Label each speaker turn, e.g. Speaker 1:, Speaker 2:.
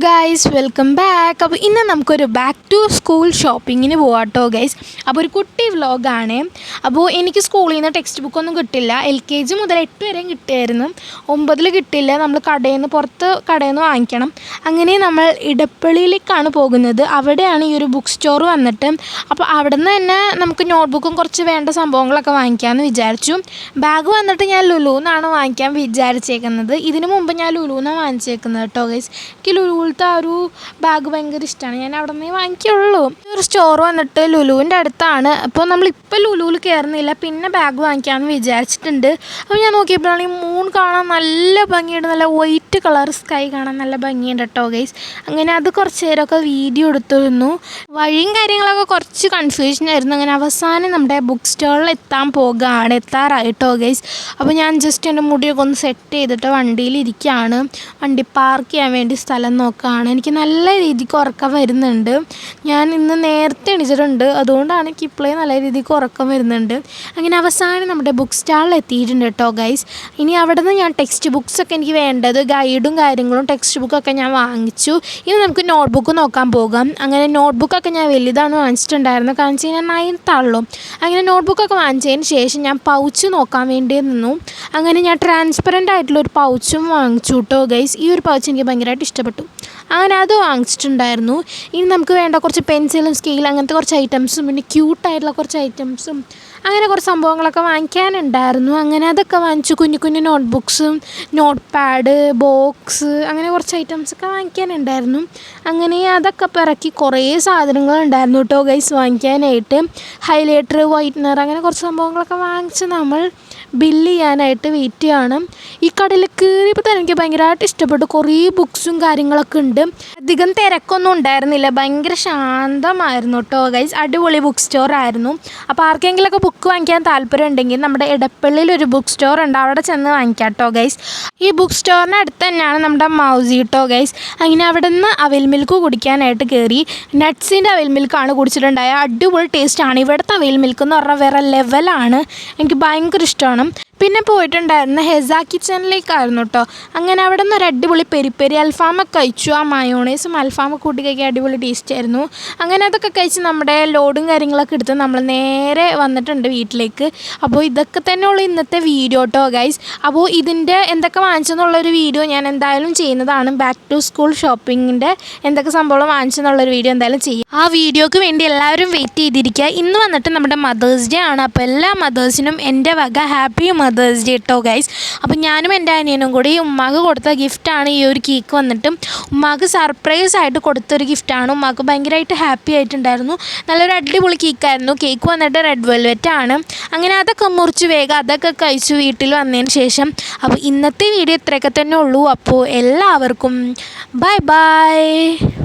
Speaker 1: Guys welcome back. അപ്പോൾ ഇന്ന് നമുക്കൊരു ബാക്ക് ടു സ്കൂൾ ഷോപ്പിങ്ങിന് പോകാട്ടോ ഗൈസ്. അപ്പോൾ ഒരു കുട്ടി വ്ലോഗാണ്. അപ്പോൾ എനിക്ക് സ്കൂളിൽ നിന്ന് ടെക്സ്റ്റ് ബുക്കൊന്നും കിട്ടില്ല. LKG മുതൽ 8 വരെയും കിട്ടിയായിരുന്നു. 9 കിട്ടില്ല. നമ്മൾ പുറത്ത് കടയിൽ നിന്ന് വാങ്ങിക്കണം. അങ്ങനെ നമ്മൾ ഇടപ്പള്ളിയിലേക്കാണ് പോകുന്നത്. അവിടെയാണ് ഈ ഒരു ബുക്ക് സ്റ്റോർ വന്നിട്ട്. അപ്പോൾ അവിടെ നിന്ന് തന്നെ നമുക്ക് നോട്ട്ബുക്കും കുറച്ച് വേണ്ട സംഭവങ്ങളൊക്കെ വാങ്ങിക്കാമെന്ന് വിചാരിച്ചു. ബാഗ് വന്നിട്ട് ഞാൻ ലുലുന്നാണ് വാങ്ങിക്കാൻ വിചാരിച്ചേക്കുന്നത്. ഇതിനു മുമ്പ് ഞാൻ ലുലുന്നാണ് വാങ്ങിച്ചേക്കുന്നത് കേട്ടോ ഗൈസ്. എനിക്ക് ലുലുവിലത്തെ ആ ഒരു ബാഗ് ഭയങ്കര ഇഷ്ടമാണ്. ഞാൻ അവിടെ നിന്ന് വാങ്ങിക്കുള്ളൂ. ഒരു സ്റ്റോർ വന്നിട്ട് ലുലുവിൻ്റെ അടുത്താണ്. അപ്പോൾ നമ്മളിപ്പോൾ ലുലുവിൽ കയറുന്നില്ല, പിന്നെ ബാഗ് വാങ്ങിക്കാമെന്ന് വിചാരിച്ചിട്ടുണ്ട്. അപ്പോൾ ഞാൻ നോക്കിയപ്പോഴാണ് ഈ മൂൺ കാണാൻ നല്ല ഭംഗിയുണ്ട്. നല്ല വൈറ്റ് കളർ സ്കൈ കാണാൻ നല്ല ഭംഗിയുണ്ട് കേട്ടോ ഗൈസ്. അങ്ങനെ അത് കുറച്ച് നേരമൊക്കെ വീഡിയോ എടുത്തിരുന്നു. വഴിയും കാര്യങ്ങളൊക്കെ കുറച്ച് കൺഫ്യൂഷൻ ആയിരുന്നു. അങ്ങനെ അവസാനം നമ്മുടെ ബുക്ക് സ്റ്റോറിൽ എത്താറായിട്ടോ ഗൈസ്. അപ്പോൾ ഞാൻ ജസ്റ്റ് എൻ്റെ മുടിയൊക്കെ ഒന്ന് സെറ്റ് ചെയ്തിട്ട് വണ്ടിയിലിരിക്കുകയാണ്. വണ്ടി പാർക്ക് ചെയ്യാൻ വേണ്ടി സ്ഥലം നോക്കുകയാണ്. എനിക്ക് നല്ല രീതിക്ക് ഉറക്കം വരുന്നുണ്ട്. ഞാൻ ഇന്ന് നേരത്തെ എണീച്ചിട്ടുണ്ട്, അതുകൊണ്ടാണ് എനിക്ക് ഇപ്പോഴേ നല്ല രീതിക്ക് ഉറക്കം വരുന്നുണ്ട്. അങ്ങനെ അവസാനം നമ്മുടെ ബുക്ക് സ്റ്റാളിൽ എത്തിയിട്ടുണ്ട് കേട്ടോ ഗൈസ്. ഇനി അവിടെ നിന്ന് ഞാൻ ടെക്സ്റ്റ് ബുക്സൊക്കെ എനിക്ക് വേണ്ടത് ഗൈഡും കാര്യങ്ങളും ടെക്സ്റ്റ് ബുക്കൊക്കെ ഞാൻ വാങ്ങിച്ചു. ഇനി നമുക്ക് നോട്ട്ബുക്ക് നോക്കാൻ പോകാം. അങ്ങനെ നോട്ട്ബുക്കൊക്കെ ഞാൻ വലുതാണ് വാങ്ങിച്ചിട്ടുണ്ടായിരുന്നത്, കാരണം വെച്ച് കഴിഞ്ഞാൽ 9th ആണല്ലോ. അങ്ങനെ നോട്ട്ബുക്കൊക്കെ വാങ്ങിച്ചതിന് ശേഷം ഞാൻ പൗച്ച് നോക്കാൻ വേണ്ടി നിന്നു. അങ്ങനെ ഞാൻ ട്രാൻസ്പെറൻ്റ് ആയിട്ടുള്ളൊരു പൗച്ചും വാങ്ങിച്ചു കേട്ടോ ഗൈസ്. ഈ ഒരു പൗച്ച് എനിക്ക് ഭയങ്കരമായിട്ട് ഇഷ്ടപ്പെട്ടു. അങ്ങനെ അത് വാങ്ങിച്ചിട്ടുണ്ടായിരുന്നു. ഇനി നമുക്ക് വേണ്ട കുറച്ച് പെൻസിലും സ്കെയിൽ അങ്ങനത്തെ കുറച്ച് ഐറ്റംസും പിന്നെ ക്യൂട്ടായിട്ടുള്ള കുറച്ച് ഐറ്റംസും അങ്ങനെ കുറച്ച് സംഭവങ്ങളൊക്കെ വാങ്ങിക്കാനുണ്ടായിരുന്നു. അങ്ങനെ അതൊക്കെ വാങ്ങിച്ചു. കുഞ്ഞു കുഞ്ഞു നോട്ട്ബുക്സും നോട്ട് പാഡ് ബോക്സ് അങ്ങനെ കുറച്ച് ഐറ്റംസൊക്കെ വാങ്ങിക്കാനുണ്ടായിരുന്നു. അങ്ങനെ അതൊക്കെ പിറക്കി കുറേ സാധനങ്ങളുണ്ടായിരുന്നു കേട്ടോ ഗൈസ് വാങ്ങിക്കാനായിട്ട്. ഹൈലൈറ്റർ, വൈറ്റ്നർ അങ്ങനെ കുറച്ച് സംഭവങ്ങളൊക്കെ വാങ്ങിച്ച് നമ്മൾ ബില്ല് ചെയ്യാനായിട്ട് വെയിറ്റ് ചെയ്യണം. ഈ കടയിൽ കയറിയപ്പോൾ തന്നെ എനിക്ക് ഭയങ്കരമായിട്ട് ഇഷ്ടപ്പെട്ടു. കുറേ ബുക്സും കാര്യങ്ങളൊക്കെ ഉണ്ട്. അധികം തിരക്കൊന്നും ഉണ്ടായിരുന്നില്ല, ഭയങ്കര ശാന്തമായിരുന്നു കേട്ടോ ഗൈസ്. അടിപൊളി ബുക്ക് സ്റ്റോർ ആയിരുന്നു. അപ്പോൾ ആർക്കെങ്കിലുമൊക്കെ ബുക്ക് വാങ്ങിക്കാൻ താല്പര്യം ഉണ്ടെങ്കിൽ നമ്മുടെ ഇടപ്പള്ളിയിൽ ഒരു ബുക്ക് സ്റ്റോർ ഉണ്ട്, അവിടെ ചെന്ന് വാങ്ങിക്കാം കേട്ടോ ഗൈസ്. ഈ ബുക്ക് സ്റ്റോറിന് അടുത്ത് തന്നെയാണ് നമ്മുടെ മൗസി കേട്ടോ ഗൈസ്. അങ്ങനെ അവിടെ നിന്ന് അവിൽ മിൽക്ക് കുടിക്കാനായിട്ട് കയറി. നട്ട്സിൻ്റെ അവിൽ മിൽക്കാണ് കുടിച്ചിട്ടുണ്ടായ. അടിപൊളി ടേസ്റ്റാണ്. ഇവിടുത്തെ അവിൽ മിൽക്ക് എന്ന് പറഞ്ഞാൽ വേറെ ലെവലാണ്. എനിക്ക് ഭയങ്കര ഇഷ്ടമാണ്. പിന്നെ പോയിട്ടുണ്ടായിരുന്ന ഹെസ കിച്ചണിലേക്കായിരുന്നു കേട്ടോ. അങ്ങനെ അവിടെ നിന്ന് ഒരു അടിപൊളി പെരി അൽഫാമൊക്കെ കഴിച്ചു. ആ മയോണൈസും അൽഫാമൊക്കെ കൂട്ടി കഴിക്കാൻ അടിപൊളി ടേസ്റ്റ് ആയിരുന്നു. അങ്ങനെ അതൊക്കെ കഴിച്ച് നമ്മുടെ ലോഡും കാര്യങ്ങളൊക്കെ എടുത്ത് നമ്മൾ നേരെ വന്നിട്ടുണ്ട് വീട്ടിലേക്ക്. അപ്പോൾ ഇതൊക്കെ തന്നെയുള്ള ഇന്നത്തെ വീഡിയോ കേട്ടോ ഗൈസ്. അപ്പോൾ ഇതിൻ്റെ എന്തൊക്കെ വാങ്ങിച്ചെന്നുള്ളൊരു വീഡിയോ ഞാൻ എന്തായാലും ചെയ്യുന്നതാണ്. ബാക്ക് ടു സ്കൂൾ ഷോപ്പിങ്ങിൻ്റെ എന്തൊക്കെ സംഭവം വാങ്ങിച്ചെന്നുള്ളൊരു വീഡിയോ എന്തായാലും ചെയ്യും. ആ വീഡിയോക്ക് വേണ്ടി എല്ലാവരും വെയിറ്റ് ചെയ്തിരിക്കുക. ഇന്ന് വന്നിട്ട് നമ്മുടെ മദേഴ്സ് ഡേ ആണ്. അപ്പോൾ എല്ലാ മദേഴ്സിനും എൻ്റെ വക ഹാപ്പി മദേഴ്സ് ഡേ കേട്ടോ ഗൈസ്. അപ്പോൾ ഞാനും എൻ്റെ അനിയനും കൂടി ഉമ്മാക്ക് കൊടുത്ത ഗിഫ്റ്റാണ് ഈ ഒരു കേക്ക്. വന്നിട്ട് ഉമ്മാക്ക് സർപ്രൈസ് ആയിട്ട് കൊടുത്തൊരു ഗിഫ്റ്റാണ്. ഉമ്മാക്ക് ഭയങ്കരമായിട്ട് ഹാപ്പി ആയിട്ടുണ്ടായിരുന്നു. നല്ലൊരു അടിപൊളി കേക്കായിരുന്നു. കേക്ക് വന്നിട്ട് റെഡ് വെൽവെറ്റ് ആണ്. അങ്ങനെ അതൊക്കെ മുറിച്ച് വേഗം അതൊക്കെ കഴിച്ചു വീട്ടിൽ വന്നതിന് ശേഷം. അപ്പോൾ ഇന്നത്തെ വീഡിയോ ഇത്രയൊക്കെ തന്നെ ഉള്ളൂ. അപ്പോൾ എല്ലാവർക്കും ബൈ ബൈ.